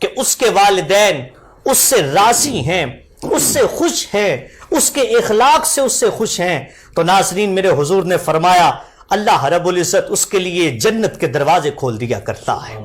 کہ اس کے والدین اس سے راضی ہیں، اس سے خوش ہیں، اس کے اخلاق سے اس سے خوش ہیں، تو ناظرین میرے حضور نے فرمایا اللہ رب العزت اس کے لیے جنت کے دروازے کھول دیا کرتا ہے۔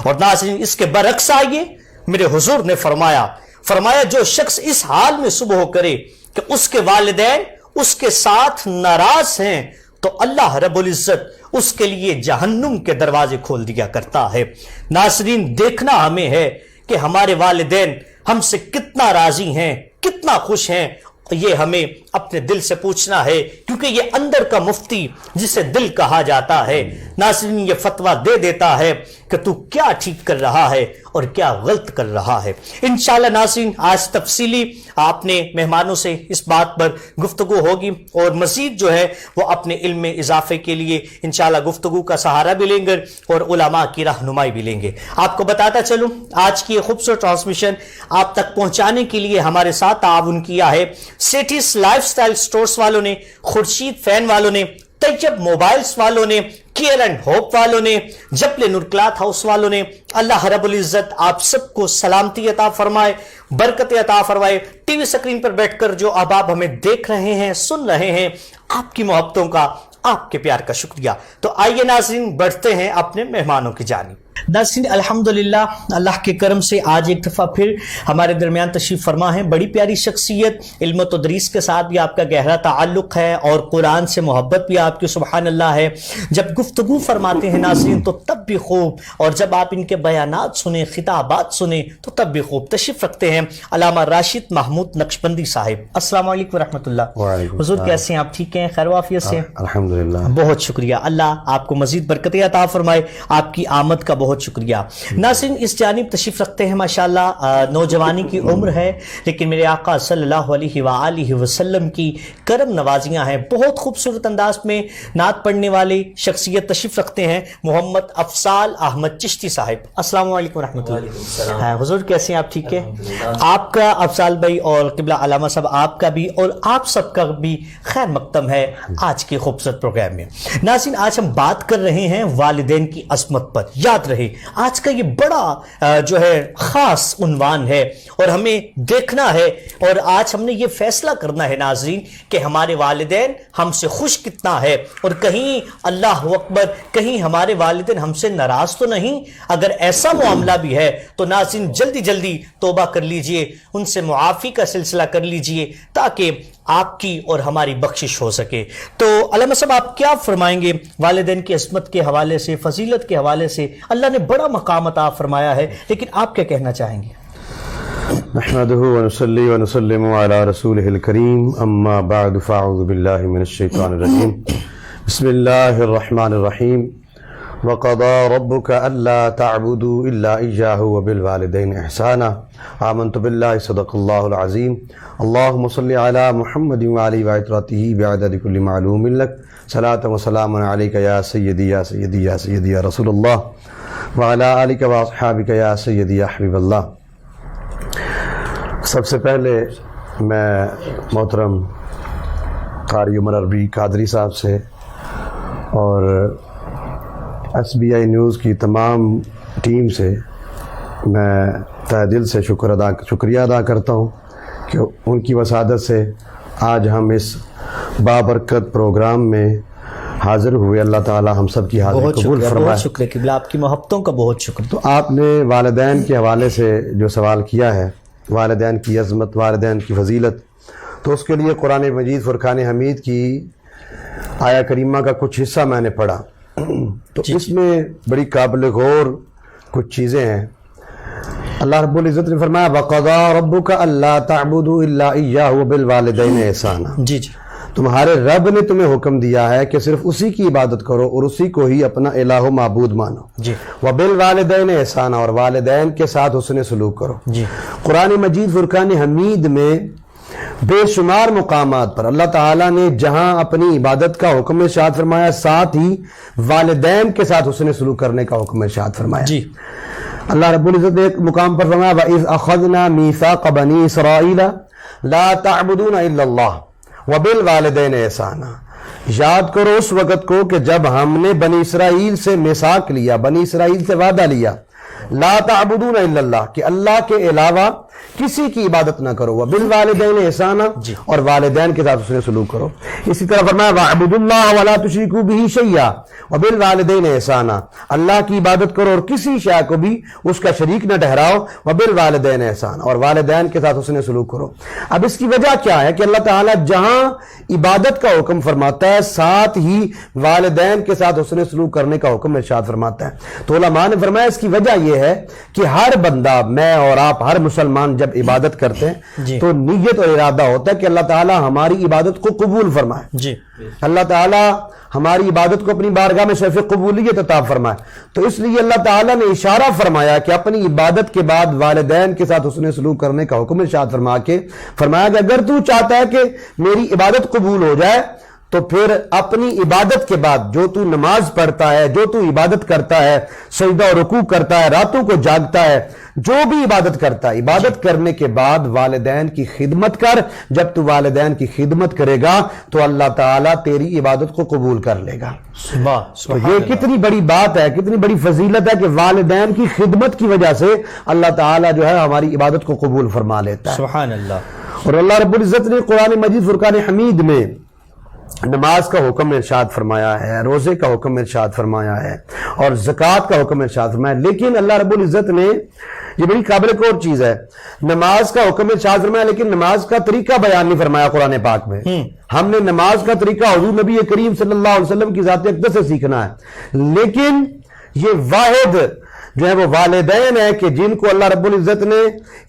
اور ناظرین اس کے برعکس آئیے، میرے حضور نے فرمایا جو شخص اس حال میں صبح کرے کہ اس کے والدین اس کے ساتھ ناراض ہیں تو اللہ رب العزت اس کے لیے جہنم کے دروازے کھول دیا کرتا ہے۔ ناظرین دیکھنا ہمیں ہے کہ ہمارے والدین ہم سے کتنا راضی ہیں، کتنا خوش ہیں، یہ ہمیں اپنے دل سے پوچھنا ہے، کیونکہ یہ اندر کا مفتی جسے دل کہا جاتا ہے ناظرین یہ فتویٰ دے دیتا ہے کہ تو کیا ٹھیک کر رہا ہے اور کیا غلط کر رہا ہے۔ انشاءاللہ ناظرین آج تفصیلی آپ نے مہمانوں سے اس بات پر گفتگو ہوگی اور مزید جو ہے وہ اپنے علم میں اضافے کے لیے انشاءاللہ گفتگو کا سہارا بھی لیں گے اور علماء کی رہنمائی بھی لیں گے۔ آپ کو بتاتا چلوں آج کی یہ خوبصورت ٹرانسمیشن آپ تک پہنچانے کے لیے ہمارے ساتھ تعاون کیا ہے سیٹیز لائف سٹائل سٹورز والوں نے، خورشید فین والوں نے، طیب موبائلز والوں نے، کیئر اینڈ ہوپ والوں نے، جبل نور کلاتھ ہاؤس والوں نے۔ اللہ رب العزت آپ سب کو سلامتی عطا فرمائے، برکت عطا فرمائے۔ ٹی وی سکرین پر بیٹھ کر جو احباب ہمیں دیکھ رہے ہیں، سن رہے ہیں، آپ کی محبتوں کا، آپ کے پیار کا شکریہ۔ تو آئیے ناظرین بڑھتے ہیں اپنے مہمانوں کی جانب۔ ناظرین الحمدللہ اللہ کے کرم سے آج ایک دفعہ پھر ہمارے درمیان تشریف فرما ہے بڑی پیاری شخصیت، علم و تدریس کے ساتھ بھی آپ کا گہرا تعلق ہے اور قرآن سے محبت بھی آپ کی سبحان اللہ ہے۔ جب گفتگو فرماتے ہیں ناظرین تو تب بھی خوب، اور جب آپ ان کے بیانات سنیں، خطابات سنیں تو تب بھی خوب۔ تشریف رکھتے ہیں علامہ راشد محمود نقشبندی صاحب۔ السلام علیکم ورحمۃ اللہ۔ حضور کیسے ہیں آپ؟ ٹھیک ہیں، خیر و عافیت سے؟ الحمدللہ۔ بہت شکریہ، اللہ آپ کو مزید برکتیں عطا فرمائے، آپ کی آمد کا بہت شکریہ۔ ناظرین اس جانب تشریف رکھتے ہیں ماشاءاللہ نوجوانی کی عمر ہے لیکن میرے آقا صلی اللہ علیہ وآلہ وسلم کی کرم نوازیاں ہیں، بہت خوبصورت انداز میں نعت پڑھنے والے شخصیت تشریف رکھتے ہیں محمد افضال احمد چشتی صاحب۔ السلام علیکم ورحمۃ اللہ۔ حضور کیسے ہیں آپ؟ ٹھیک ہے، آپ کا افضال بھائی اور قبلہ علامہ صاحب آپ کا بھی اور آپ سب کا بھی خیر مقدم ہے آج کے خوبصورت پروگرام میں۔ ناظرین آج ہم بات کر رہے ہیں والدین کی عظمت پر۔ یاد رہے آج کا یہ بڑا جو ہے خاص عنوان ہے اور ہمیں دیکھنا ہے اور آج ہم نے یہ فیصلہ کرنا ہے ناظرین کہ ہمارے والدین ہم سے خوش کتنا ہے، اور کہیں اللہ اکبر کہیں ہمارے والدین ہم سے ناراض تو نہیں۔ اگر ایسا معاملہ بھی ہے تو ناظرین جلدی جلدی توبہ کر لیجئے، ان سے معافی کا سلسلہ کر لیجئے تاکہ آپ کی اور ہماری بخشش ہو سکے۔ تو علامہ صاحب آپ کیا فرمائیں گے والدین کی عظمت کے حوالے سے، فضیلت کے حوالے سے؟ اللہ نے بڑا مقام عطا فرمایا ہے لیکن آپ کیا کہنا چاہیں گے؟ نحمده ونصلي ونسلم على رسوله الكريم اما بعد فاعوذ بالله من الشيطان الرجيم بسم الله الرحمن الرحيم وقضى ربك الا تعبدوا الا اياه وبالوالدين احسانا آمنت بالله صدق الله العظيم اللهم صل على محمد وعلى وعترته بعدد كل معلوم لك صلاة وسلام عليك يا سيدي يا سيدي يا سيدي يا رسول الله وعلى آلك واصحابك يا سيدي يا حبيب الله۔ سب سے پہلے میں محترم قاری عمر عربی قادری صاحب سے اور ایس بی آئی نیوز کی تمام ٹیم سے میں تہ دل سے شکریہ ادا کرتا ہوں کہ ان کی وسادت سے آج ہم اس بابرکت پروگرام میں حاضر ہوئے۔ اللہ تعالی ہم سب کی حاضری قبول فرمائے۔ بہت شکریہ قبلہ، آپ کی محبتوں کا بہت شکریہ۔ تو آپ نے والدین کے حوالے سے جو سوال کیا ہے، والدین کی عظمت، والدین کی فضیلت، تو اس کے لیے قرآن مجید فرقان حمید کی آیا کریمہ کا کچھ حصہ میں نے پڑھا تو اس میں بڑی قابل غور کچھ چیزیں ہیں۔ اللہ رب العزت نے فرمایا وَقَضَىٰ رَبُّكَ أَلَّا تَعْبُدُوا إِلَّا إِيَّاهُ وَبِالْوَالِدَيْنِ إِحْسَانًا۔ جی جی، تمہارے رب نے تمہیں حکم دیا ہے کہ صرف اسی کی عبادت کرو اور اسی کو ہی اپنا الہ و معبود مانو۔ جی، وَبِالْوَالِدَيْنِ إِحْسَانًا، اور والدین کے ساتھ حسن سلوک کرو۔ جی، قرآن مجید فرقان حمید میں بے شمار مقامات پر اللہ تعالیٰ نے جہاں اپنی عبادت کا حکم ارشاد فرمایا ساتھ ہی والدین کے ساتھ حسن سلوک کرنے کا حکم ارشاد فرمایا۔ جی، اللہ رب العزت نے ایک مقام پر فرمایا وَإِذْ أَخَذْنَا مِيثَاقَ بَنِي إِسْرَائِيلَ لَا تَعْبُدُونَ إِلَّا اللَّهَ وَبِالْوَالِدَيْنِ إِحْسَانًا۔ یاد کرو اس وقت کو کہ جب ہم نے بنی اسرائیل سے میثاق لیا، بنی اسرائیل سے وعدہ لیا لا تعبدون الا اللہ کہ اللہ کے علاوہ کسی کی عبادت نہ کرو وبالوالدین احسانا اور والدین کے ساتھ حسن سلوک کرو. اسی طرح فرمایا واعبدوا اللہ ولا تشرکوا به شیئا وبالوالدین احسانا اللہ کی عبادت کرو اور کسی شے کو بھی اس کا شریک نہ ٹھہراؤ وبالوالدین احسانا اور والدین کے ساتھ حسن سلوک کرو. اب اس کی وجہ کیا ہے کہ اللہ تعالیٰ جہاں عبادت کا حکم فرماتا ہے ساتھ ہی والدین کے ساتھ حسن سلوک کرنے کا حکم ارشاد فرماتا ہے. تو علماء نے فرمایا اس کی وجہ یہ ہے کہ ہر بندہ میں اور آپ ہر مسلمان جب عبادت کرتے ہیں تو نیت اور ارادہ ہوتا ہے کہ اللہ تعالیٰ ہماری عبادت کو قبول فرمائے. اللہ تعالیٰ ہماری عبادت کو اپنی بارگاہ میں شرف قبولیت عطا فرمائے. تو اس لیے اللہ تعالیٰ نے اشارہ فرمایا کہ اپنی عبادت کے بعد والدین کے ساتھ حسن سلوک کرنے کا حکم ارشاد فرما کے فرمایا کہ اگر تو چاہتا ہے کہ میری عبادت قبول ہو جائے تو پھر اپنی عبادت کے بعد جو تو نماز پڑھتا ہے جو تو عبادت کرتا ہے سجدہ و رکوع کرتا ہے راتوں کو جاگتا ہے جو بھی عبادت کرتا ہے عبادت کرنے کے بعد والدین کی خدمت کر. جب تو والدین کی خدمت کرے گا تو اللہ تعالیٰ تیری عبادت کو قبول کر لے گا. تو یہ کتنی بڑی بات ہے کتنی بڑی فضیلت ہے کہ والدین کی خدمت کی وجہ سے اللہ تعالیٰ جو ہے ہماری عبادت کو قبول فرما لیتا ہے. سبحان اللہ. اور اللہ رب العزت نے قرآن مجید فرقان حمید میں نماز کا حکم ارشاد فرمایا ہے روزے کا حکم ارشاد فرمایا ہے اور زکوٰۃ کا حکم ارشاد فرمایا. لیکن اللہ رب العزت نے یہ بڑی قابل غور چیز ہے نماز کا حکم ارشاد فرمایا لیکن نماز کا طریقہ بیان نہیں فرمایا قرآن پاک میں. ہم نے نماز کا طریقہ حضور نبی کریم صلی اللہ علیہ وسلم کی ذات اقدس سے سیکھنا ہے. لیکن یہ واحد جو ہے وہ والدین ہے کہ جن کو اللہ رب العزت نے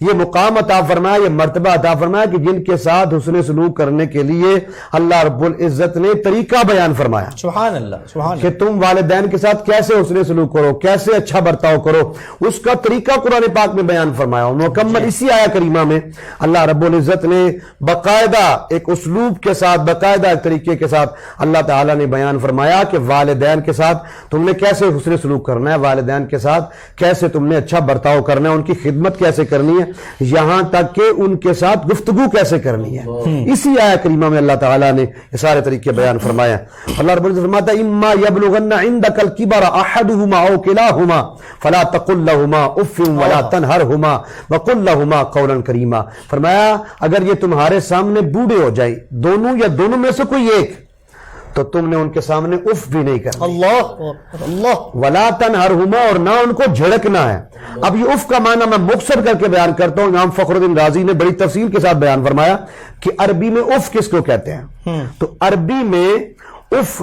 یہ مقام عطا فرمایا یہ مرتبہ عطا فرمایا کہ جن کے ساتھ حسن سلوک کرنے کے لیے اللہ رب العزت نے طریقہ بیان فرمایا. سبحان اللہ. سبحان کہ تم والدین کے ساتھ کیسے حسن سلوک کرو کیسے اچھا برتاؤ کرو اس کا طریقہ قرآن پاک میں بیان فرمایا. اور مکمل اسی آیہ کریمہ میں اللہ رب العزت نے باقاعدہ ایک اسلوب کے ساتھ باقاعدہ ایک طریقے کے ساتھ اللہ تعالیٰ نے بیان فرمایا کہ والدین کے ساتھ تم نے کیسے حسن سلوک کرنا ہے والدین کے ساتھ کیسے تم نے اچھا برتاؤ کرنا ہے ان کی خدمت کیسے کرنی ہے یہاں تک کہ ان کے ساتھ گفتگو کیسے کرنی ہے. اسی آیہ کریمہ میں اللہ تعالیٰ نے یہ سارے طریقے بیان فرمایا. اللہ رب العزت فرماتا ہے اما یبلغن عندک الکبر احدهما او کلاهما فلا تقل لهما اف ولا تنهرهما وقل لهما قولا کریما. فرمایا اگر یہ تمہارے سامنے بوڑھے ہو جائیں دونوں یا دونوں میں سے کوئی ایک تو تم نے ان کے سامنے اف بھی نہیں کرنا. اللہ. ولا تنہرہما اور نہ ان کو جھڑکنا ہے. اب یہ اف کا معنی میں مختصر کر کے بیان کرتا ہوں. امام فخر الدین رازی نے بڑی تفصیل کے ساتھ بیان فرمایا کہ عربی میں اف کس کو کہتے ہیں. تو عربی میں اف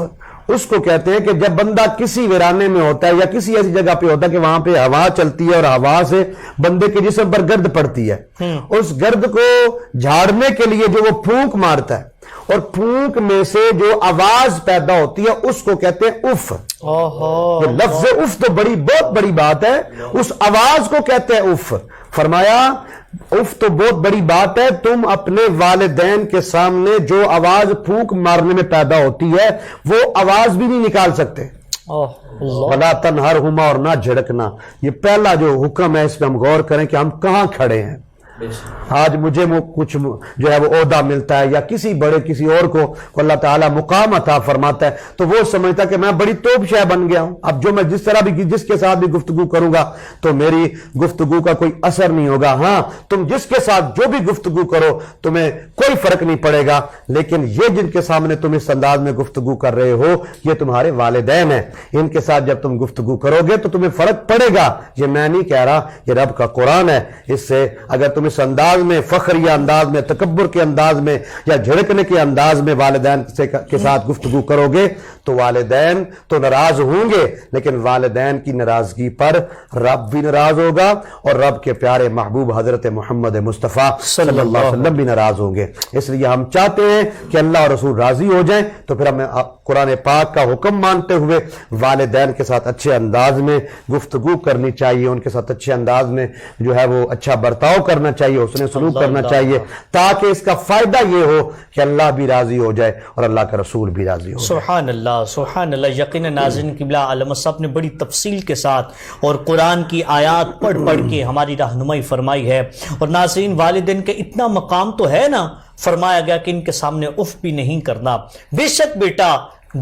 اس کو کہتے ہیں کہ جب بندہ کسی ویرانے میں ہوتا ہے یا کسی ایسی جگہ پہ ہوتا ہے کہ وہاں پہ ہوا چلتی ہے اور ہوا سے بندے کے جسم پر گرد پڑتی ہے اس گرد کو جھاڑنے کے لیے جو وہ پھونک مارتا ہے اور پھونک میں سے جو آواز پیدا ہوتی ہے اس کو کہتے ہیں اف. لفظ اف تو بہت بڑی بات ہے اس آواز کو کہتے ہیں اف. فرمایا اف تو بہت بڑی بات ہے تم اپنے والدین کے سامنے جو آواز پھونک مارنے میں پیدا ہوتی ہے وہ آواز بھی نہیں نکال سکتے. ولا تنہرہما اور نہ جھڑکنا. یہ پہلا جو حکم ہے اس پہ ہم غور کریں کہ ہم کہاں کھڑے ہیں. آج مجھے کچھ جو ہے وہ عہدہ ملتا ہے یا کسی بڑے کسی اور کو اللہ تعالیٰ مقام عطا فرماتا ہے تو وہ سمجھتا ہے کہ میں بڑی توپ شہ بن گیا ہوں. اب جو میں جس طرح بھی جس کے ساتھ بھی گفتگو کروں گا تو میری گفتگو کا کوئی اثر نہیں ہوگا. ہاں تم جس کے ساتھ جو بھی گفتگو کرو تمہیں کوئی فرق نہیں پڑے گا. لیکن یہ جن کے سامنے تم اس انداز میں گفتگو کر رہے ہو یہ تمہارے والدین ہیں. ان کے ساتھ جب تم گفتگو کرو گے تو تمہیں فرق پڑے گا. یہ میں نہیں کہہ رہا یہ رب کا قرآن ہے. اس سے اگر تم اس انداز میں فخریہ انداز میں تکبر کے انداز میں یا جھڑکنے کے انداز میں والدین کے ساتھ گفتگو کرو گے تو والدین تو ناراض ہوں گے لیکن والدین کی ناراضگی پر رب بھی ناراض ہوگا اور رب کے پیارے محبوب حضرت محمد مصطفیٰ صلی اللہ علیہ وسلم بھی ناراض ہوں گے. اس لیے ہم چاہتے ہیں کہ اللہ اور رسول راضی ہو جائیں تو پھر ہمیں قرآن پاک کا حکم مانتے ہوئے والدین کے ساتھ اچھے انداز میں گفتگو کرنی چاہیے. ان کے ساتھ اچھے انداز میں جو ہے وہ اچھا برتاؤ کرنا چاہیے حسن سلوک کرنا چاہیے تاکہ اس کا فائدہ یہ ہو کہ اللہ بھی راضی ہو جائے اور اللہ کا رسول بھی راضی ہو جائے. سبحان اللہ سبحان اللہ. یقینا ناظرین قبلہ عالم صاحب نے بڑی تفصیل کے ساتھ اور قرآن کی آیات پڑھ کے ہماری رہنمائی فرمائی ہے. اور ناظرین والدین کے اتنا مقام تو ہے نا فرمایا گیا کہ ان کے سامنے اف بھی نہیں کرنا. بے شک بیٹا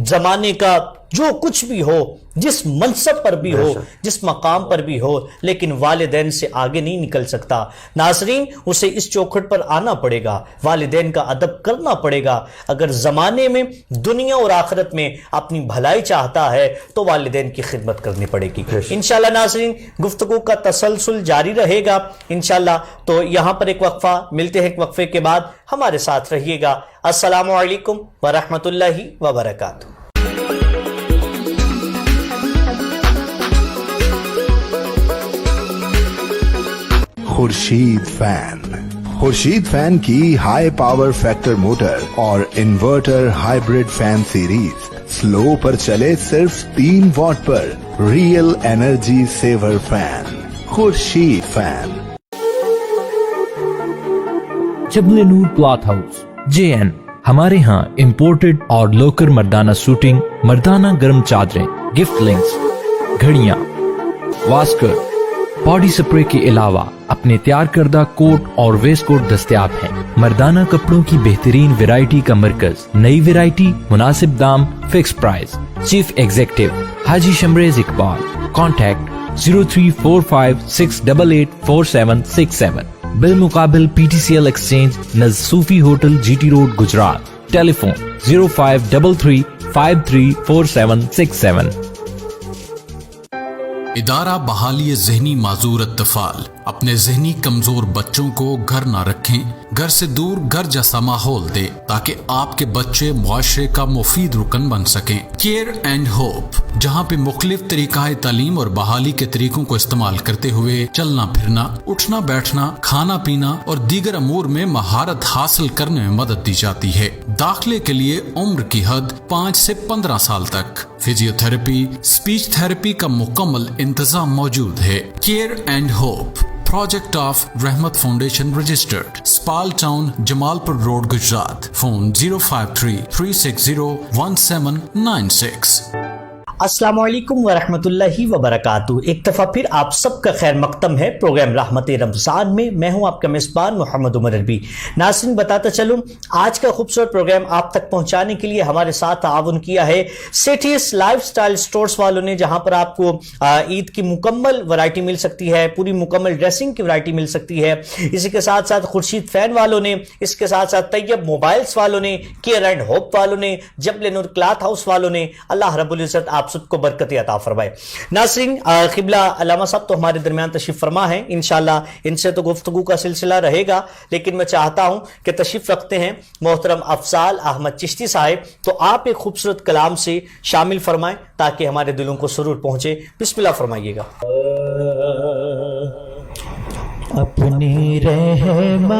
زمانے کا جو کچھ بھی ہو، جس منصب پر بھی ہو، جس مقام پر بھی ہو، لیکن والدین سے آگے نہیں نکل سکتا۔ ناظرین، اسے اس چوکھٹ پر آنا پڑے گا، والدین کا ادب کرنا پڑے گا۔ اگر زمانے میں، دنیا اور آخرت میں اپنی بھلائی چاہتا ہے تو والدین کی خدمت کرنی پڑے گی۔ انشاءاللہ ناظرین، گفتگو کا تسلسل جاری رہے گا انشاءاللہ۔ تو یہاں پر ایک وقفہ، ملتے ہیں ایک وقفے کے بعد، ہمارے ساتھ رہیے گا۔ السلام علیکم ورحمۃ اللہ وبرکاتہ۔ خورشید فین کی ہائی پاور فیکٹر موٹر اور inverter hybrid fan series slow پر چلے صرف 3 واٹ پر، real energy saver fan, Khurshid fan. Jabal Noor cloth house JN، ہمارے ہاں امپورٹڈ اور لوکل مردانہ سوٹنگ، مردانہ گرم چادریں، گفٹ لنکس، گھڑیاں، واسکر، باڈی سپرے کے علاوہ اپنے تیار کردہ کوٹ اور ویسٹ کوٹ دستیاب ہیں۔ مردانہ کپڑوں کی بہترین ویرائٹی کا مرکز، نئی ویرائٹی، مناسب دام، فکس پرائز۔ چیف ایگزیکٹو حاجی شمریز اقبال، کانٹیکٹ 034568846767، بالمقابل PTCL ایکسچینج، نزد صوفی ہوٹل، GT روڈ، گجرات۔ ٹیلی فون 0533534767۔ ادارہ بحالی ذہنی معذور اطفال اپنے ذہنی کمزور بچوں کو گھر نہ رکھیں، گھر سے دور گھر جیسا ماحول دے تاکہ آپ کے بچے معاشرے کا مفید رکن بن سکیں۔ کیئر اینڈ ہوپ، جہاں پہ مختلف طریقہ تعلیم اور بحالی کے طریقوں کو استعمال کرتے ہوئے چلنا پھرنا، اٹھنا بیٹھنا، کھانا پینا اور دیگر امور میں مہارت حاصل کرنے میں مدد دی جاتی ہے۔ داخلے کے لیے عمر کی حد 5 سے 15 سال تک۔ فزیو تھراپی، اسپیچ تھراپی کا مکمل انتظام موجود ہے۔ Care and hope, project of رحمت فاؤنڈیشن رجسٹرڈ، اسپال ٹاؤن، جمال پور روڈ، گجرات۔ فون 053-360-1796۔ السلام علیکم ورحمۃ اللہ وبرکاتہ۔ ایک دفعہ پھر آپ سب کا خیر مقدم ہے پروگرام رحمت رمضان میں۔ میں ہوں آپ کا میزبان محمد عمر عربی۔ ناظرین، بتاتا چلوں، آج کا خوبصورت پروگرام آپ تک پہنچانے کے لیے ہمارے ساتھ تعاون کیا ہے سیٹیس لائف سٹائل سٹورز والوں نے، جہاں پر آپ کو عید کی مکمل ورائٹی مل سکتی ہے، پوری مکمل ڈریسنگ کی ورائٹی مل سکتی ہے۔ اسی کے ساتھ ساتھ خورشید فین والوں نے، اس کے ساتھ ساتھ طیب موبائلز والوں نے، کیئر اینڈ ہوپ والوں نے، جبل نور کلاتھ ہاؤس والوں نے، اللہ رب العزت آپ سب کو برکت عطا فرمائے۔ ناظرین، قبلہ علامہ صاحب تو ہمارے درمیان تشریف فرما ہیں، انشاءاللہ ان سے تو گفتگو کا سلسلہ رہے گا، لیکن میں چاہتا ہوں کہ تشریف رکھتے ہیں محترم افضال احمد چشتی صاحب، تو آپ ایک خوبصورت کلام سے شامل فرمائیں تاکہ ہمارے دلوں کو سرور پہنچے۔ بسم اللہ فرمائیے گا۔ اپنی رحمت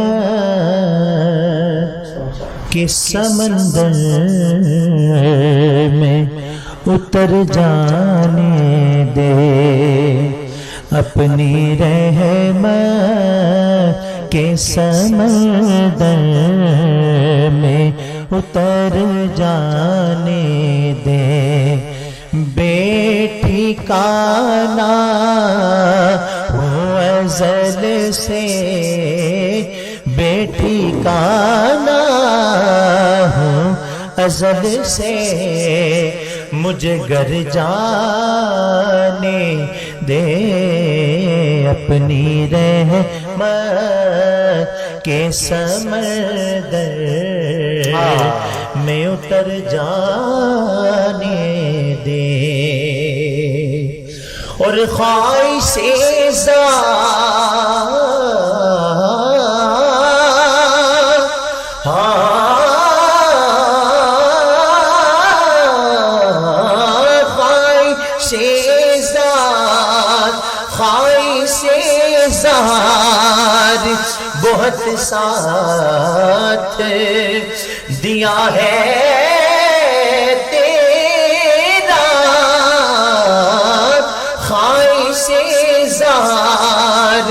کے سمندر میں اتر جانے دے، اپنی رحمت کے سمندر میں اتر جانے دے، بے ٹھکانہ ہو ازل سے، بے ٹھکانہ ہو ازل سے، مجھے گھر جانے دے، اپنی رحمت کے سمندر میں اتر جانے دے، اور خواہش بہت ساتھ دیا ہے تیرا، خواہش زار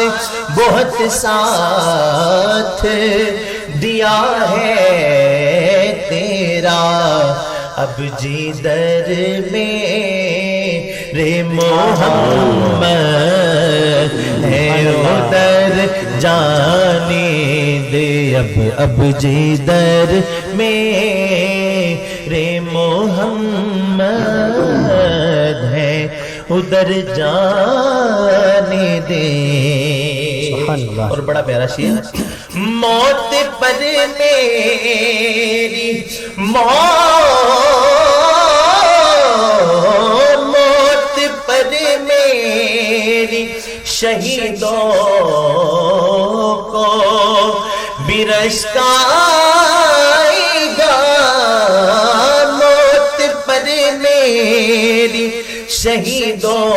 بہت ساتھ دیا ہے تیرا، اب جدھر میرے محمد ہے ادھر جانے دے، اب جدھر میرے محمد ادھر جانے دے. سبحان اللہ. اور بڑا پیارا شعر. موت پر میری موت پر میری شہیدوں کو برسکائے گا. موت پر میری شہیدوں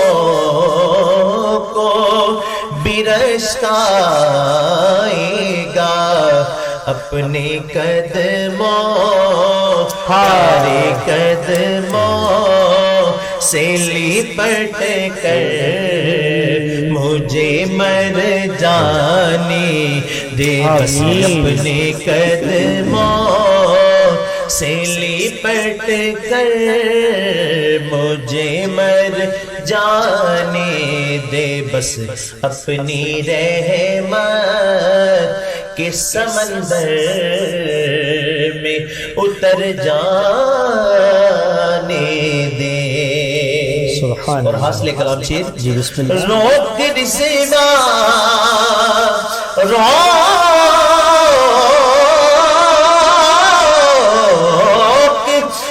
کو برسکائے گا. اپنے قدموں ہمارے قدموں سے لپٹ کر مجھے مر جانے دے. بس اپنے قدموں سے لپٹ کر مجھے مر جانے دے. بس اپنی رحمت کے سمندر میں اتر جانے دے. سبحان اور حاصل کلام شیر. جی بسم اللہ. روک رسوا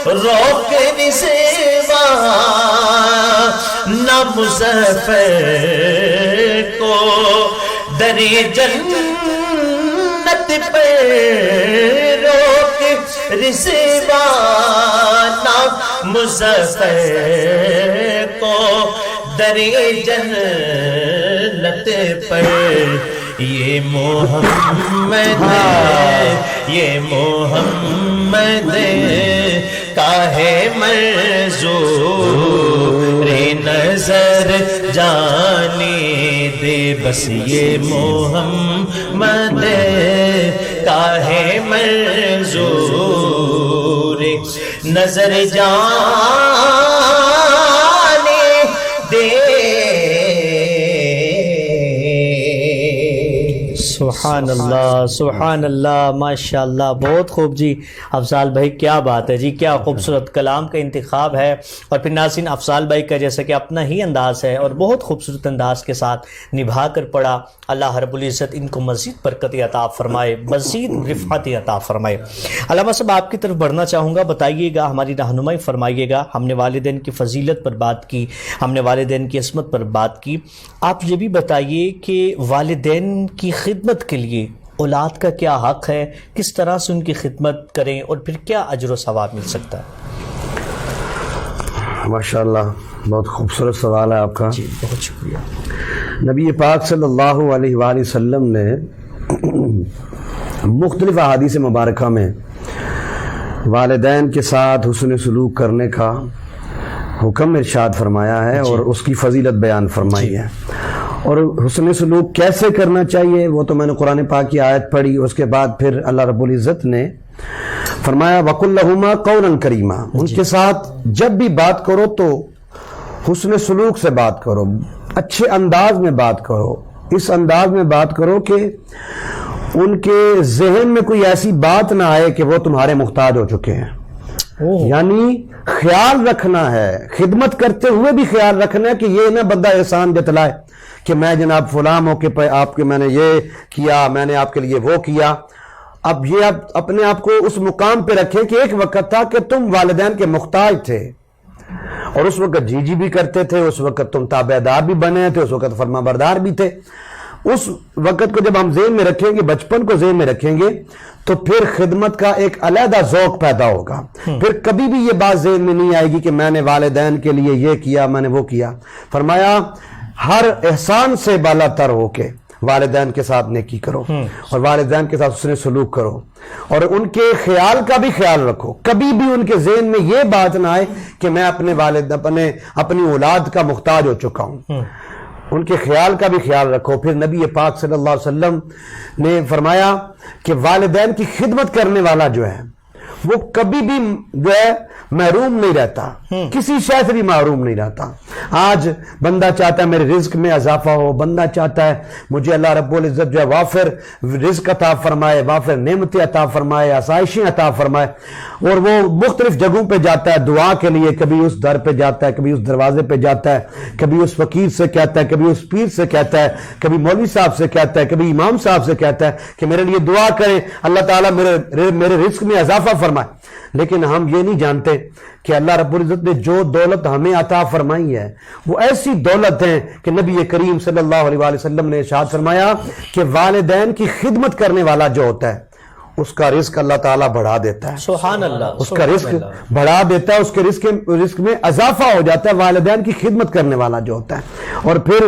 روک رسوا نہ مظفر کو در جنت پہ. روک رسوا نہ مظفر کو در جنت پر. یہ محمد کا ہے منظور نظر جانے دے. بس یہ محمد کا ہے منظور نظر جانے دے. سبحان اللہ سبحان اللہ ماشاءاللہ. بہت خوب جی افضال بھائی, کیا بات ہے جی, کیا خوبصورت کلام کا انتخاب ہے. اور پھر ناظرین افضال بھائی کا جیسا کہ اپنا ہی انداز ہے اور بہت خوبصورت انداز کے ساتھ نبھا کر پڑا. اللہ رب العزت ان کو مزید برکت عطا فرمائے, مزید رفعت عطا فرمائے. علامہ صاحب آپ کی طرف بڑھنا چاہوں گا, بتائیے گا, ہماری رہنمائی فرمائیے گا. ہم نے والدین کی فضیلت پر بات کی, ہم نے والدین کی عصمت پر بات کی. آپ یہ بھی بتائیے کہ والدین کی خدمت کے لیے اولاد کا کیا حق ہے, کس طرح سے ان کی خدمت کریں اور پھر کیا اجر و ثواب مل سکتا ہے. ماشاءاللہ بہت خوبصورت سوال ہے آپ کا. جی بہت شکریہ. نبی پاک صلی اللہ علیہ وآلہ وسلم نے مختلف احادیث مبارکہ میں والدین کے ساتھ حسن سلوک کرنے کا حکم ارشاد فرمایا ہے اور اس کی فضیلت بیان فرمائی ہے. اور حسن سلوک کیسے کرنا چاہیے وہ تو میں نے قرآن پاک کی آیت پڑھی, اس کے بعد پھر اللہ رب العزت نے فرمایا وَقُلْ لَهُمَا قَوْلًا كَرِيمًا. ان کے ساتھ جب بھی بات کرو تو حسن سلوک سے بات کرو, اچھے انداز میں بات کرو, اس انداز میں بات کرو کہ ان کے ذہن میں کوئی ایسی بات نہ آئے کہ وہ تمہارے محتاج ہو چکے ہیں. یعنی خیال رکھنا ہے, خدمت کرتے ہوئے بھی خیال رکھنا ہے کہ یہ نہ بندہ احسان جتلائے کہ میں جناب فلاں موقع پہ آپ کے میں نے یہ کیا, میں نے آپ کے لیے وہ کیا. اب یہ اپنے آپ کو اس مقام پہ رکھیں کہ ایک وقت تھا کہ تم والدین کے محتاج تھے اور اس وقت جی بھی کرتے تھے, اس وقت تم تابع دار بھی بنے تھے, اس وقت فرما بردار بھی تھے. اس وقت کو جب ہم ذہن میں رکھیں گے, بچپن کو ذہن میں رکھیں گے, تو پھر خدمت کا ایک علیحدہ ذوق پیدا ہوگا. پھر کبھی بھی یہ بات ذہن میں نہیں آئے گی کہ میں نے والدین کے لیے یہ کیا, میں نے وہ کیا. فرمایا ہر احسان سے بالا تر ہو کے والدین کے ساتھ نیکی کرو اور والدین کے ساتھ اس نے سلوک کرو اور ان کے خیال کا بھی خیال رکھو. کبھی بھی ان کے ذہن میں یہ بات نہ آئے کہ میں اپنے اپنی اولاد کا محتاج ہو چکا ہوں. ان کے خیال کا بھی خیال رکھو. پھر نبی پاک صلی اللہ علیہ وسلم نے فرمایا کہ والدین کی خدمت کرنے والا جو ہے وہ کبھی بھی جو ہے محروم نہیں رہتا, کسی شے سے بھی محروم نہیں رہتا. آج بندہ چاہتا ہے میرے رزق میں اضافہ ہو, بندہ چاہتا ہے مجھے اللہ رب العزت جو ہے وافر رزق عطا فرمائے, وافر نعمتیں عطا فرمائے, آسائشیں عطا فرمائے, اور وہ مختلف جگہوں پہ جاتا ہے دعا کے لیے, کبھی اس در پہ جاتا ہے, کبھی اس دروازے پہ جاتا ہے, کبھی اس فقیر سے کہتا ہے, کبھی اس پیر سے کہتا ہے, کبھی مولوی صاحب سے کہتا ہے, کبھی امام صاحب سے کہتا ہے کہ میرے لیے دعا کریں, اللہ تعالیٰ میرے رزق میں اضافہ فرمائے. لیکن ہم یہ نہیں جانتے کہ اللہ رب العزت نے جو دولت ہمیں عطا فرمائی ہے وہ ایسی دولت ہے کہ نبی کریم صلی اللہ علیہ وآلہ وسلم نے ارشاد فرمایا کہ والدین کی خدمت کرنے والا جو ہوتا ہے اس کا رزق اللہ تعالیٰ بڑھا دیتا ہے. سبحان اللہ. اس کا رزق بڑھا دیتا ہے, اس کے رزق میں اضافہ ہو جاتا ہے والدین کی خدمت کرنے والا جو ہوتا ہے. اور پھر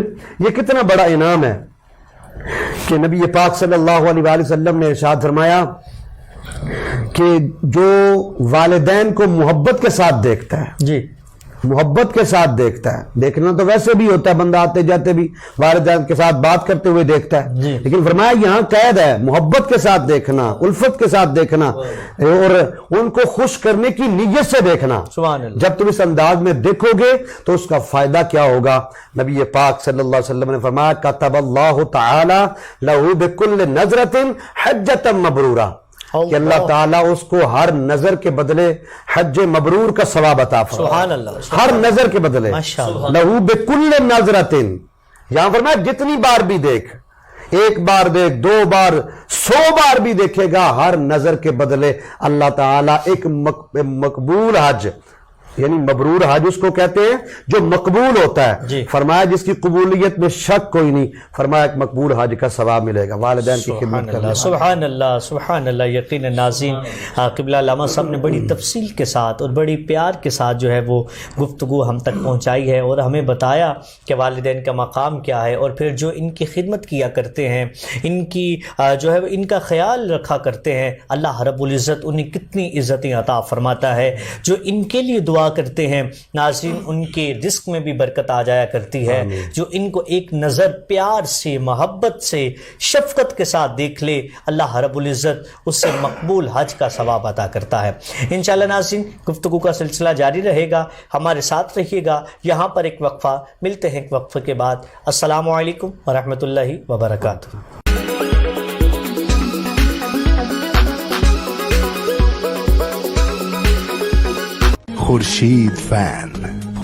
یہ کتنا بڑا انعام ہے کہ نبی پاک صلی اللہ علیہ وآلہ وسلم نے ارشاد فرمایا کہ جو والدین کو محبت کے ساتھ دیکھتا ہے, جی محبت کے ساتھ دیکھتا ہے, دیکھنا تو ویسے بھی ہوتا ہے, بندہ آتے جاتے بھی والدین کے ساتھ بات کرتے ہوئے دیکھتا ہے, جی. لیکن فرمایا یہاں قید ہے محبت کے ساتھ دیکھنا, الفت کے ساتھ دیکھنا, اور ان کو خوش کرنے کی نیت سے دیکھنا. سبحان اللہ. جب تم اس انداز میں دیکھو گے تو اس کا فائدہ کیا ہوگا؟ نبی پاک صلی اللہ علیہ وسلم نے فرمایا کتب اللہ تعالی لہ بکل نظرۃ حجۃ مبرورہ, کہ اللہ تعالیٰ اس کو ہر نظر کے بدلے حج مبرور کا ثواب عطا فرمائے. سبحان اللہ. ہر نظر کے بدلے لہو بکل نظرۃ, یہاں فرمایا جتنی بار بھی دیکھ, ایک بار دیکھ, 2 بار, 100 بار بھی دیکھے گا, ہر نظر کے بدلے اللہ تعالیٰ ایک مقبول حج, یعنی مبرور حج اس کو کہتے ہیں جو مقبول ہوتا ہے. جی. فرمایا جس کی قبولیت میں شک کوئی نہیں, فرمایا ایک مقبول حج کا ثواب ملے گا والدین کی خدمت کرنے. سبحان اللہ. سبحان اللہ. یقین ناظرین, قبلہ علامہ صاحب نے بڑی تفصیل کے ساتھ اور بڑی پیار کے ساتھ جو ہے وہ گفتگو ہم تک پہنچائی ہے, اور ہمیں بتایا کہ والدین کا مقام کیا ہے, اور پھر جو ان کی خدمت کیا کرتے ہیں, ان کی جو ہے ان کا خیال رکھا کرتے ہیں, اللہ رب العزت انہیں کتنی عزتیں عطا فرماتا ہے. جو ان کے لیے دعا کرتے ہیں ناظرین, ان کے رزق میں بھی برکت آ جایا کرتی ہے. جو ان کو ایک نظر پیار سے, محبت سے, شفقت کے ساتھ دیکھ لے, اللہ رب العزت اس سے مقبول حج کا ثواب عطا کرتا ہے. انشاءاللہ ناظرین, گفتگو کا سلسلہ جاری رہے گا, ہمارے ساتھ رہیے گا. یہاں پر ایک وقفہ, ملتے ہیں ایک وقفے کے بعد. السلام علیکم ورحمۃ اللہ وبرکاتہ.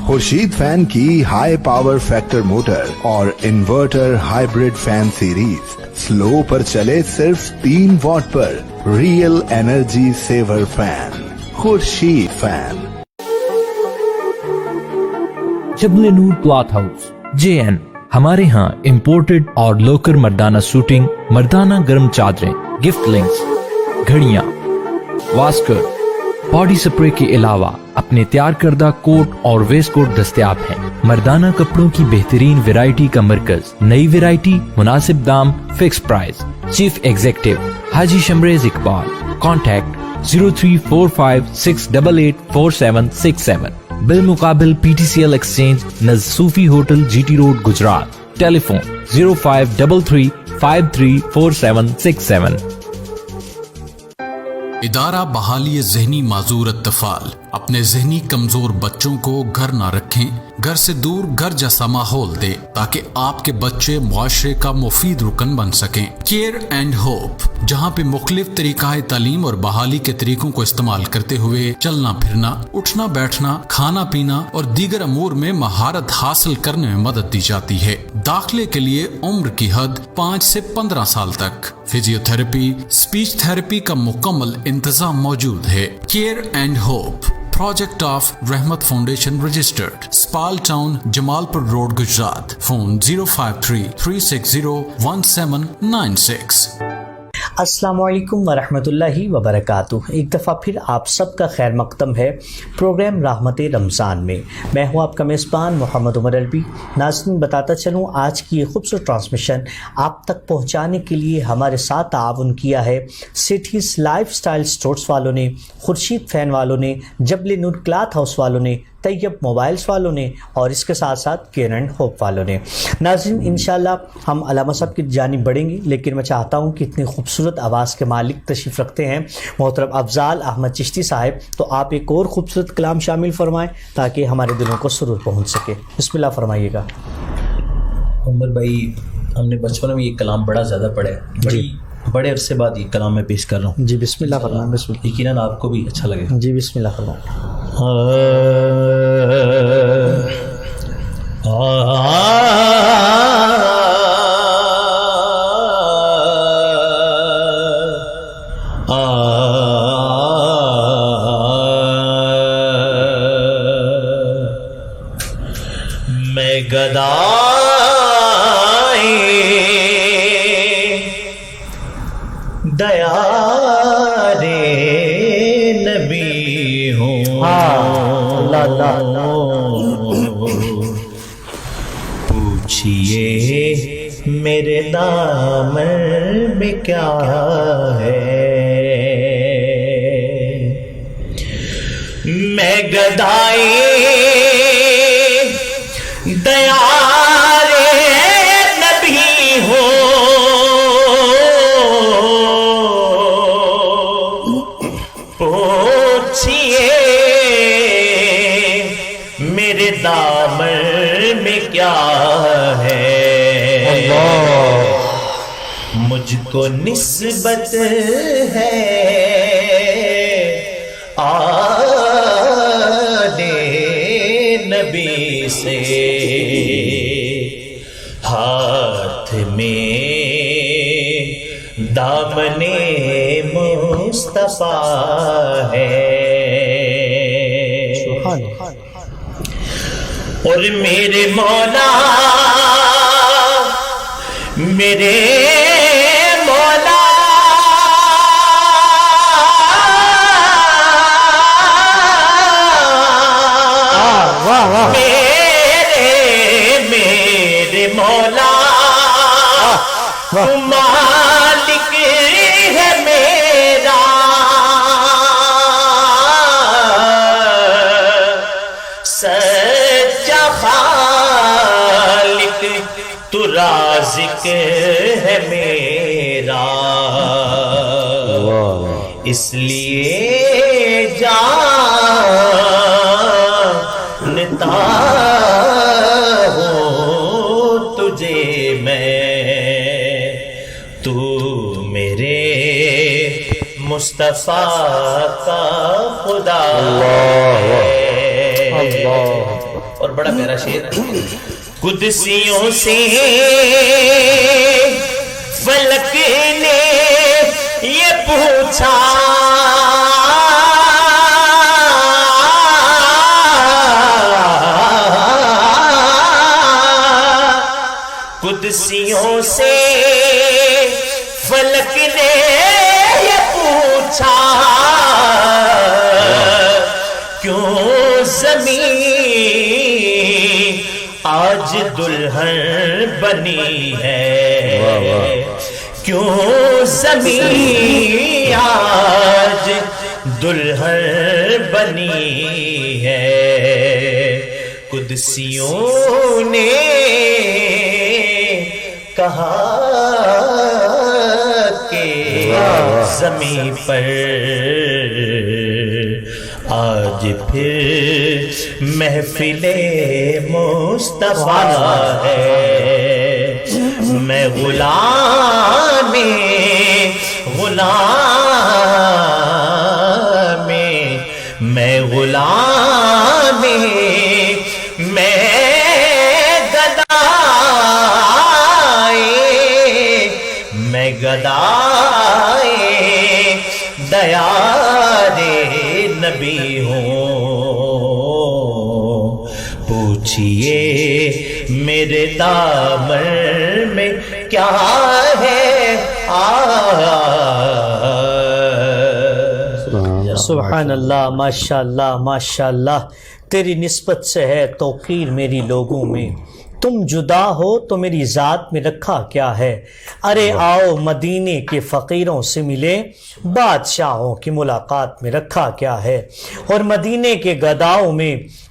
خورشید فین کی ہائی پاور فیکٹر موٹر اور inverter hybrid fan series slow پر چلے صرف 3 واٹ پر, real energy saver fan. Khurshid fan. Jabal Noor cloth house JN, ہمارے ہاں امپورٹڈ اور لوکل مردانہ سوٹنگ, مردانہ گرم چادریں, گفٹ لنکس, گھڑیاں, واسکر, باڈی سپرے کے علاوہ اپنے تیار کردہ کوٹ اور ویسٹ کوٹ دستیاب ہیں. مردانہ کپڑوں کی بہترین ویرائٹی کا مرکز, نئی ویرائٹی, مناسب دام, فکس پرائز. چیف ایگزیکٹو حاجی شمریز اقبال. کانٹیکٹ 034568846767. بالمقابل PTCL ایکسچینج نزد صوفی ہوٹل GT روڈ گجرات. ٹیلی فون 0533534767. ادارہ بحالی ذہنی معذور اطفال اپنے ذہنی کمزور بچوں کو گھر نہ رکھیں, گھر سے دور گھر جیسا ماحول دے تاکہ آپ کے بچے معاشرے کا مفید رکن بن سکیں. کیئر اینڈ ہوپ, جہاں پہ مختلف طریقہ تعلیم اور بحالی کے طریقوں کو استعمال کرتے ہوئے چلنا پھرنا, اٹھنا بیٹھنا, کھانا پینا اور دیگر امور میں مہارت حاصل کرنے میں مدد دی جاتی ہے. داخلے کے لیے عمر کی حد 5 سے 15 سال تک. فزیو تھراپی, اسپیچ تھراپی کا مکمل انتظام موجود ہے. Care and hope, project of رحمت فاؤنڈیشن رجسٹرڈ, سپال ٹاؤن, جمال پور روڈ, گجرات. فون 053-360-1796. السلام علیکم ورحمۃ اللہ وبرکاتہ. ایک دفعہ پھر آپ سب کا خیر مقدم ہے پروگرام رحمت رمضان میں. میں ہوں آپ کا میزبان محمد عمر الوی. ناظرین, بتاتا چلوں آج کی یہ خوبصورت ٹرانسمیشن آپ تک پہنچانے کے لیے ہمارے ساتھ تعاون کیا ہے سٹیز لائف سٹائل سٹورز والوں نے, خورشید فین والوں نے, جبل نور کلاتھ ہاؤس والوں نے, طیب موبائلز والوں نے اور اس کے ساتھ ساتھ کیئر اینڈ ہوپ والوں نے۔ ناظرین انشاءاللہ ہم علامہ صاحب کی جانب بڑھیں گے، لیکن میں چاہتا ہوں کہ اتنی خوبصورت آواز کے مالک تشریف رکھتے ہیں محترم افضال احمد چشتی صاحب، تو آپ ایک اور خوبصورت کلام شامل فرمائیں تاکہ ہمارے دلوں کو سرور پہنچ سکے۔ بسم اللہ فرمائیے گا۔ عمر بھائی، ہم نے بچپن میں یہ کلام بڑا زیادہ پڑھا ہے، بڑے عرصے بعد یہ کلام میں پیش کر رہا ہوں۔ جی بسم اللہ فرمائیں۔ بسم اللہ۔ یقیناً آپ کو بھی اچھا لگے گا۔ جی بسم اللہ فرمائیں۔ میں گدائے دیارے نبی ہوں، اللہ اللہ، پوچھئے میرے دامن میں کیا ہے، میں گدائے دیارے نبی ہوں، پوچھئے میرے دامن میں کیا ہے، مجھ کو نسبت ہے نبی سے، ہاتھ میں دامن مصطفیٰ ہے، اور میرے مولا میرے مولا میرے مولا مالک ہے میرا، سچا خالق تو رازق ہے میرا، اس لیے جانتا ہوں تجھے میں، تو میرے مصطفیٰ کا خدا ہے۔ اور بڑا پیارا شعر ہے۔ قدسیوں سے فلک نے یہ پوچھا، قدسیوں سے فلک نے یہ پوچھا، کیوں زمین آج دلہن بنی ہے، کیوں زمین آج دلہن بنی ہے، قدسیوں نے کہا کہ زمین پر آج پھر محفل مصطفیٰ ہے، میں غلام میں غلام میں گدائے دیارے نبی ہوں، پوچھئے میرے دامن میں کیا ہے، سبحان اللہ، ماشاء اللہ ماشاء اللہ، تیری نسبت سے ہے توقیر میری لوگوں میں، تم جدا ہو تو میری ذات میں رکھا کیا ہے، ارے آؤ مدینے کے فقیروں سے ملے، بادشاہوں کی ملاقات میں رکھا کیا ہے، اور مدینے کے گداؤں میں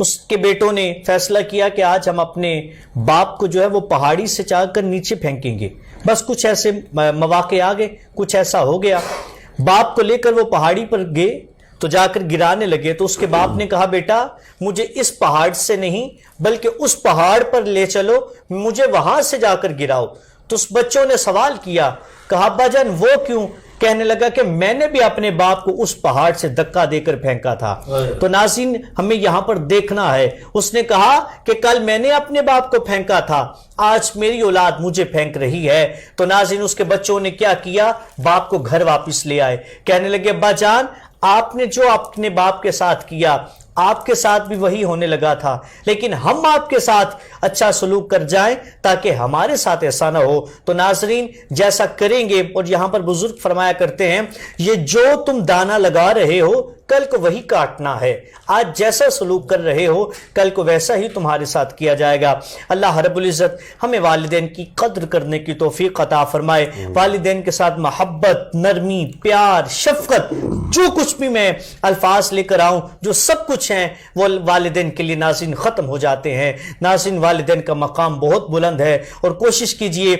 اس کے بیٹوں نے فیصلہ کیا کہ آج ہم اپنے باپ کو جو ہے وہ پہاڑی سے چاہ کر نیچے پھینکیں گے. بس کچھ ایسے مواقع آ گئے, کچھ ایسا ہو گیا. باپ کو لے کر وہ پہاڑی پر گئے تو جا کر گرانے لگے, تو اس کے باپ نے کہا بیٹا مجھے اس پہاڑ سے نہیں بلکہ اس پہاڑ پر لے چلو, مجھے وہاں سے جا کر گراؤ. تو اس بچوں نے سوال کیا, کہا ابا جان وہ کیوں؟ کہنے لگا کہ میں نے بھی اپنے باپ کو اس پہاڑ سے دھکا دے کر پھینکا تھا. تو ناظرین ہمیں یہاں پر دیکھنا ہے, اس نے کہا کہ کل میں نے اپنے باپ کو پھینکا تھا, آج میری اولاد مجھے پھینک رہی ہے. تو ناظرین اس کے بچوں نے کیا کیا, باپ کو گھر واپس لے آئے. کہنے لگے ابا جان آپ نے جو اپنے باپ کے ساتھ کیا آپ کے ساتھ بھی وہی ہونے لگا تھا, لیکن ہم آپ کے ساتھ اچھا سلوک کر جائیں تاکہ ہمارے ساتھ ایسا نہ ہو. تو ناظرین جیسا کریں گے, اور یہاں پر بزرگ فرمایا کرتے ہیں یہ جو تم دانا لگا رہے ہو کل کو وہی کاٹنا ہے. آج جیسا سلوک کر رہے ہو کل کو ویسا ہی تمہارے ساتھ کیا جائے گا. اللہ رب العزت ہمیں والدین کی قدر کرنے کی توفیق عطا فرمائے. والدین کے ساتھ محبت, نرمی, پیار, شفقت, جو کچھ بھی میں الفاظ لے کر آؤں جو سب کچھ ہیں وہ والدین کے لیے ناظرین ختم ہو جاتے ہیں. ناظرین والدین کا مقام بہت بلند ہے, اور کوشش کیجئے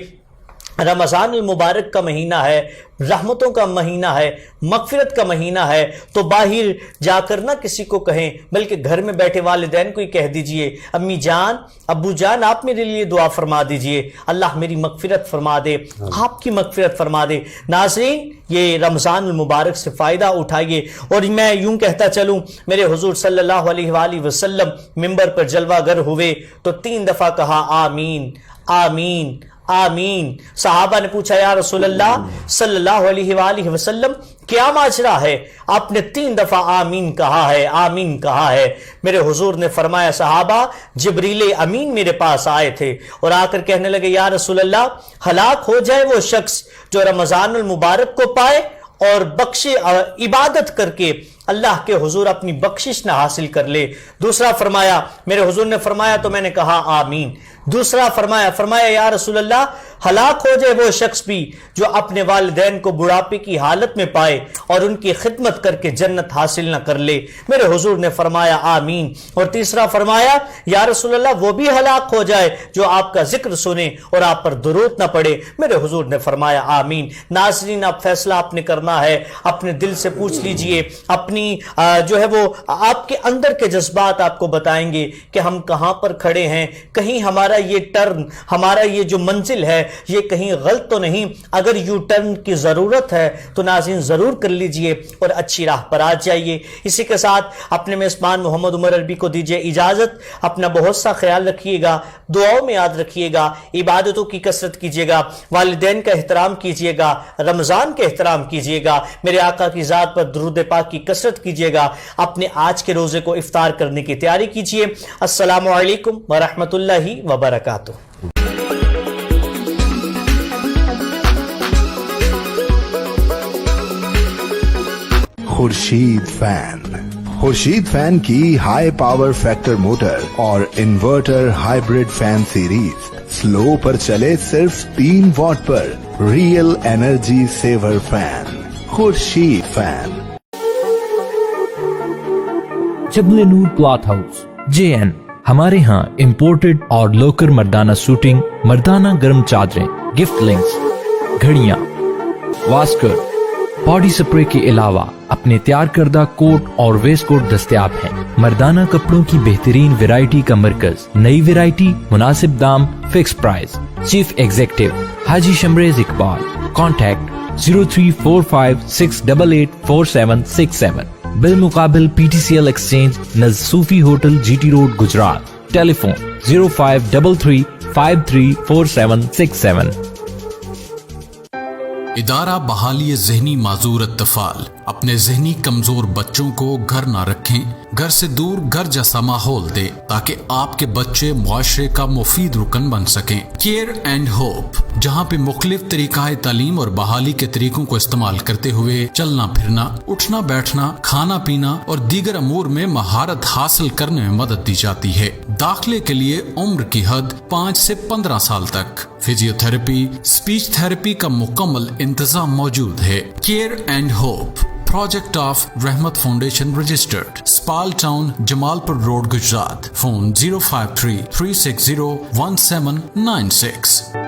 رمضان المبارک کا مہینہ ہے, رحمتوں کا مہینہ ہے, مغفرت کا مہینہ ہے, تو باہر جا کر نہ کسی کو کہیں بلکہ گھر میں بیٹھے والدین کو ہی کہہ دیجئے امی جان ابو جان آپ میرے لیے دعا فرما دیجئے, اللہ میری مغفرت فرما دے, آپ کی مغفرت فرما دے. ناظرین یہ رمضان المبارک سے فائدہ اٹھائیے. اور میں یوں کہتا چلوں, میرے حضور صلی اللہ علیہ وآلہ وسلم ممبر پر جلوہ گر ہوئے تو 3 دفعہ کہا آمین آمین آمین. صحابہ نے پوچھا یا رسول اللہ صلی اللہ علیہ وآلہ وسلم کیا ماجرا ہے, آپ نے 3 دفعہ آمین کہا ہے, آمین کہا ہے. میرے حضور نے فرمایا صحابہ جبریل امین میرے پاس آئے تھے اور آ کر کہنے لگے یا رسول اللہ ہلاک ہو جائے وہ شخص جو رمضان المبارک کو پائے اور عبادت کر کے اللہ کے حضور اپنی بخشش نہ حاصل کر لے. دوسرا فرمایا, میرے حضور نے فرمایا تو میں نے کہا آمین. دوسرا فرمایا یا رسول اللہ ہلاک ہو جائے وہ شخص بھی جو اپنے والدین کو بڑھاپے کی حالت میں پائے اور ان کی خدمت کر کے جنت حاصل نہ کر لے. میرے حضور نے فرمایا آمین. اور تیسرا فرمایا یا رسول اللہ وہ بھی ہلاک ہو جائے جو آپ کا ذکر سنے اور آپ پر درود نہ پڑے. میرے حضور نے فرمایا آمین. ناظرین اب فیصلہ آپ نے کرنا ہے, اپنے دل سے پوچھ لیجئے, اپنی جو ہے وہ آپ کے اندر کے جذبات آپ کو بتائیں گے کہ ہم کہاں پر کھڑے ہیں, کہیں ہمارا یہ ٹرن, ہمارا یہ جو منزل ہے یہ کہیں غلط تو نہیں. اگر یو ٹرن کی ضرورت ہے تو ناظرین ضرور کر لیجئے اور اچھی راہ پر آ جائیے. اسی کے ساتھ اپنے میزبان محمد عمر عربی کو دیجئے اجازت. اپنا بہت سا خیال رکھیے گا, دعاؤں میں یاد رکھیے گا, عبادتوں کی کثرت کیجیے گا, والدین کا احترام کیجیے گا, رمضان کے احترام کیجیے گا, میرے آقا کی ذات پر درود پاک کی کثرت کیجیے گا, اپنے آج کے روزے کو افطار کرنے کی تیاری کیجیے. السلام علیکم ورحمۃ اللہ وبرکاتہ. خورشید فین کی ہائی پاور فیکٹر موٹر اور inverter hybrid fan series slow پر چلے صرف 3 واٹ پر real energy saver fan. Khurshid fan. Jabal Noor cloth house JN ہمارے ہاں امپورٹڈ اور لوکل مردانہ سوٹنگ, مردانہ گرم چادریں, گفٹ لنکس, گھڑیاں, واسکر, باڈی سپرے کے علاوہ اپنے تیار کردہ کوٹ اور ویسٹ کوٹ دستیاب ہیں. مردانہ کپڑوں کی بہترین ویرائٹی کا مرکز, نئی ویرائٹی, مناسب دام, فکس پرائز. چیف ایگزیکٹو حاجی شمریز اقبال. کانٹیکٹ 034568846767. بالمقابل PTCL ایکسچینج نزد صوفی ہوٹل GT روڈ گجرات. ٹیلی فون 0533534767. ادارہ بحالی ذہنی معذور اطفال اپنے ذہنی کمزور بچوں کو گھر نہ رکھیں, گھر سے دور گھر جیسا ماحول دے تاکہ آپ کے بچے معاشرے کا مفید رکن بن سکیں. کیئر اینڈ ہوپ جہاں پہ مختلف طریقہ تعلیم اور بحالی کے طریقوں کو استعمال کرتے ہوئے چلنا پھرنا, اٹھنا بیٹھنا, کھانا پینا اور دیگر امور میں مہارت حاصل کرنے میں مدد دی جاتی ہے. داخلے کے لیے عمر کی حد 5 سے 15 سال تک. فزیو تھراپی, اسپیچ تھراپی کا مکمل انتظام موجود ہے. Care and hope project of Rahmat Foundation registered. Spal Town, Jamalpur Road, Gujarat. Phone 053 360 1796.